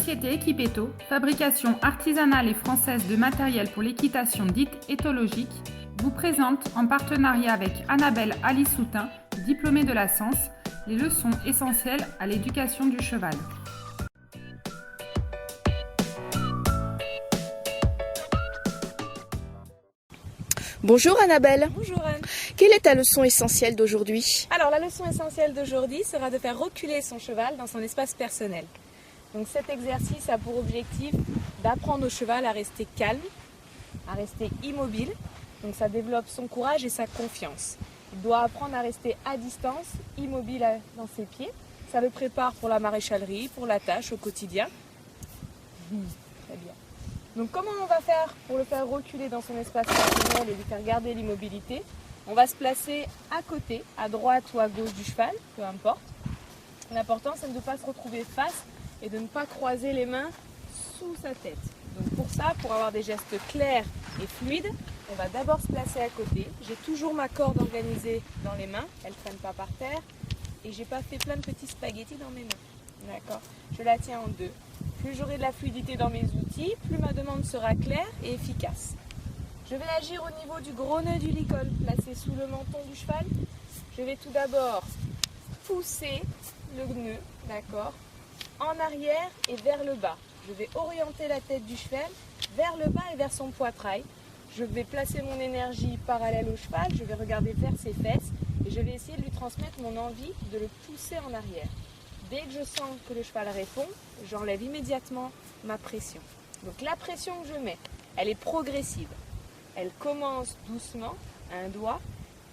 société Equipeto, fabrication artisanale et française de matériel pour l'équitation dite éthologique, vous présente, en partenariat avec Annabelle Alisoutin, diplômée de la Sens, les leçons essentielles à l'éducation du cheval. Bonjour Annabelle. Bonjour Anne. Quelle est ta leçon essentielle d'aujourd'hui? Alors la leçon essentielle d'aujourd'hui sera de faire reculer son cheval dans son espace personnel. Donc cet exercice a pour objectif d'apprendre au cheval à rester calme, à rester immobile. Donc ça développe son courage et sa confiance. Il doit apprendre à rester à distance, immobile dans ses pieds. Ça le prépare pour la maréchalerie, pour la tâche au quotidien. Très bien. Donc comment on va faire pour le faire reculer dans son espace personnel et lui faire garder l'immobilité? On va se placer à côté, à droite ou à gauche du cheval, peu importe. L'important c'est de ne pas se retrouver face et de ne pas croiser les mains sous sa tête. Donc pour ça, pour avoir des gestes clairs et fluides, on va d'abord se placer à côté. J'ai toujours ma corde organisée dans les mains, elle ne traîne pas par terre. Et j'ai pas fait plein de petits spaghettis dans mes mains. D'accord? Je la tiens en deux. Plus j'aurai de la fluidité dans mes outils, plus ma demande sera claire et efficace. Je vais agir au niveau du gros nœud du licol, placé sous le menton du cheval. Je vais tout d'abord pousser le nœud, d'accord, en arrière et vers le bas. Je vais orienter la tête du cheval vers le bas et vers son poitrail. Je vais placer mon énergie parallèle au cheval, je vais regarder vers ses fesses et je vais essayer de lui transmettre mon envie de le pousser en arrière. Dès que je sens que le cheval répond, j'enlève immédiatement ma pression. Donc la pression que je mets, elle est progressive. Elle commence doucement, un doigt,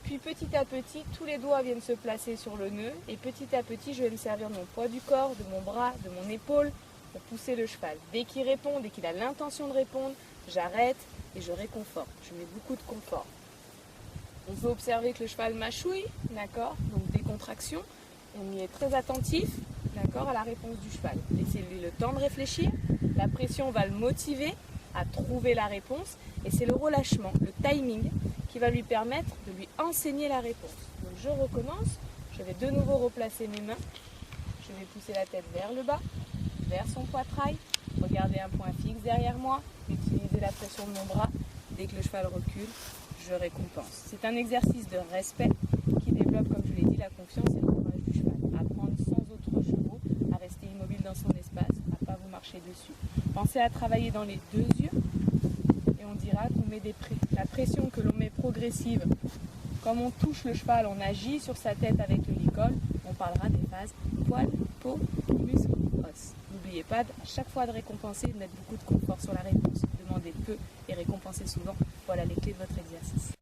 puis petit à petit, tous les doigts viennent se placer sur le nœud et petit à petit, je vais me servir de mon poids du corps, de mon bras, de mon épaule pour pousser le cheval. Dès qu'il répond, dès qu'il a l'intention de répondre, j'arrête et je réconforte. Je mets beaucoup de confort. On peut observer que le cheval mâchouille, d'accord, donc des contractions. On y est très attentif, d'accord, à la réponse du cheval. Laissez-lui le temps de réfléchir. La pression va le motiver à trouver la réponse et c'est le relâchement, le timing qui va lui permettre de lui enseigner la réponse. Donc je recommence, je vais de nouveau replacer mes mains, je vais pousser la tête vers le bas, vers son poitrail, regarder un point fixe derrière moi, utiliser la pression de mon bras. Dès que le cheval recule, je récompense. C'est un exercice de respect qui développe, comme je l'ai dit, la confiance et le courage du cheval. Apprendre sans autres chevaux à rester immobile dans son espace, à ne pas vous marcher dessus. Pensez à travailler dans les deux yeux et on dira qu'on met la pression que l'on met progressive. Comme on touche le cheval, on agit sur sa tête avec le licol, on parlera des phases poil, peau, muscle, os. N'oubliez pas à chaque fois de récompenser et de mettre beaucoup de confort sur la réponse. Demandez peu et récompensez souvent. Voilà les clés de votre exercice.